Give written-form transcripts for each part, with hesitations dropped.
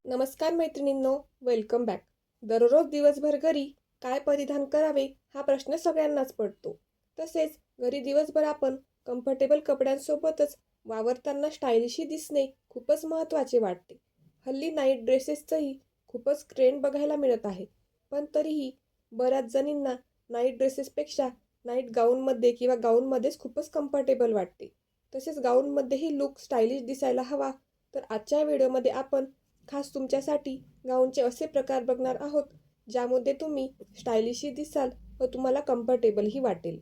नमस्कार मैत्रिणींनो, welcome back. दररोज दिवसभर घरी काय परिधान करावे हा प्रश्न सगळ्यांनाच पडतो. तसेच घरी दिवसभर आपण कम्फर्टेबल कपड्यांसोबतच वावरताना स्टाईलिशही दिसणे खूपच महत्त्वाचे वाटते. हल्ली नाईट ड्रेसेसचंही खूपच ट्रेंड बघायला मिळत आहे. पण तरीही बऱ्याच जणींना नाईट ड्रेसेसपेक्षा नाईट गाऊनमध्ये किंवा गाऊनमध्येच खूपच कम्फर्टेबल वाटते. तसेच गाऊनमध्येही लूक स्टायलिश दिसायला हवा. तर आजच्या व्हिडिओमध्ये आपण खास तुमच्यासाठी गाऊनचे असे प्रकार बघणार आहोत ज्यामध्ये तुम्ही स्टायलिशही दिसाल व तुम्हाला कम्फर्टेबलही वाटेल.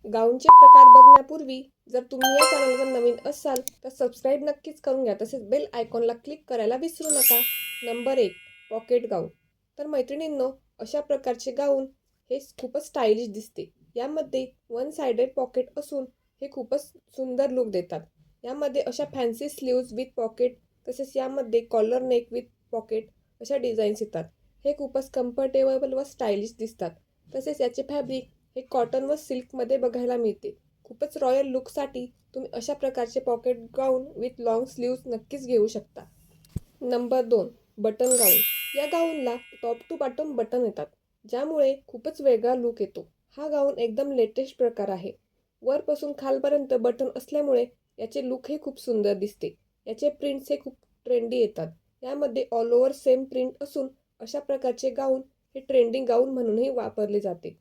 गाऊनचे प्रकार बघण्यापूर्वी जर तुम्ही या चॅनलवर नवीन असाल तर सबस्क्राईब नक्कीच करून घ्या. तसेच बेल आयकॉनला क्लिक करायला विसरू नका. नंबर 1, पॉकेट गाऊन. तर मैत्रिणींनो, अशा प्रकारचे गाऊन हे खूपच स्टायलिश दिसते. यामध्ये वन साइडेड पॉकेट असून हे खूपच सुंदर लुक देतात. यामध्ये अशा फॅन्सी स्लीव्ज विथ पॉकेट, तसेच यामध्ये कॉलर नेक विथ पॉकेट अशा डिझाईन्स येतात. हे खूपच कम्फर्टेबल व स्टायलिश दिसतात. तसेच याचे फॅब्रिक हे कॉटन व सिल्कमध्ये बघायला मिळते. खूपच रॉयल लुकसाठी तुम्ही अशा प्रकारचे pocket gown with long sleeves नक्कीच घेऊ शकता. नंबर 2, बटन गाऊन. या गाऊनला टॉप टू बॉटम बटन येतात, ज्यामुळे खूपच वेगळा लुक येतो. हा गाऊन एकदम लेटेस्ट प्रकार आहे. वरपासून खालपर्यंत बटन असल्यामुळे याचे लुक हे खूप सुंदर दिसते. याचे प्रिंट्स हे खूप ट्रेंडी येतात. यामध्ये ऑल ओव्हर सेम प्रिंट असून अशा प्रकारचे गाऊन हे ट्रेंडिंग गाऊन म्हणूनही वापरले जाते.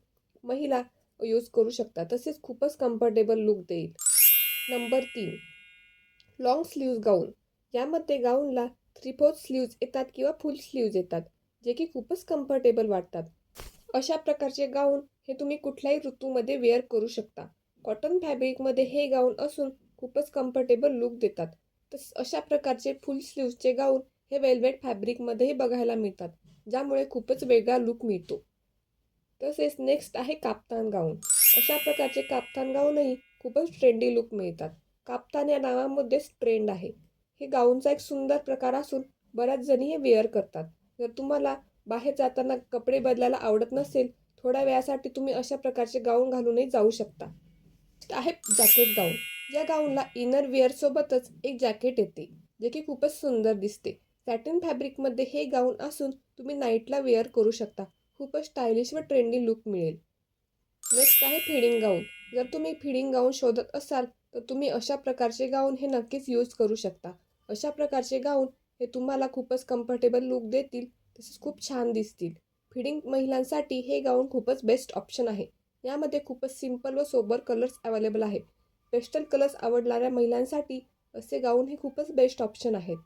महिला यूज करू शकतात. तसेच खूपच कम्फर्टेबल लुक देईल. नंबर 3, लॉंग स्लीव्ज गाऊन. यामध्ये गाऊनला 3/4 स्लीव्ज येतात किंवा फुल स्लीव्ज येतात, जे की खूपच कम्फर्टेबल वाटतात. अशा प्रकारचे गाऊन हे तुम्ही कुठल्याही ऋतूमध्ये वेअर करू शकता. कॉटन फॅब्रिकमध्ये हे गाऊन असून खूपच कम्फर्टेबल लुक देतात. तसेच अशा प्रकारचे फुल स्लीव्जचे गाऊन हे वेल्वेट फॅब्रिकमध्येही बघायला मिळतात, ज्यामुळे खूपच वेगळा लुक मिळतो. तसेच नेक्स्ट आहे काफ्तान गाऊन. अशा प्रकारचे काफ्तान गाऊनही खूपच ट्रेंडी लुक मिळतात. काफ्तान या नावामध्येच ट्रेंड आहे. हे गाऊनचा एक सुंदर प्रकार असून बऱ्याच जणी हे वेअर करतात. जर तुम्हाला बाहेर जाताना कपडे बदलायला आवडत नसेल, थोड्या वेळासाठी तुम्ही अशा प्रकारचे गाऊन घालूनही जाऊ शकता. आहे जॅकेट गाऊन. या गाऊनला इनर वेअरसोबतच एक जॅकेट येते, जे की खूपच सुंदर दिसते. सॅटिन फॅब्रिकमध्ये हे गाऊन असून तुम्ही नाईटला वेअर करू शकता. खूपच स्टायलिश व ट्रेंडी लुक मिळेल. नेक्स्ट आहे फिडिंग गाऊन. जर तुम्ही फिडिंग गाऊन शोधत असाल तर तुम्ही अशा प्रकारचे गाऊन हे नक्कीच यूज करू शकता. अशा प्रकारचे गाऊन हे तुम्हाला खूपच कम्फर्टेबल लुक देतील, तसेच खूप छान दिसतील. फिडिंग महिलांसाठी हे गाऊन खूपच बेस्ट ऑप्शन आहे. यामध्ये खूपच सिंपल व सोबर कलर्स अवेलेबल आहेत. पेस्टल कलर्स आवडणाऱ्या महिलांसाठी असे गाऊन हे खूपच बेस्ट ऑप्शन आहेत.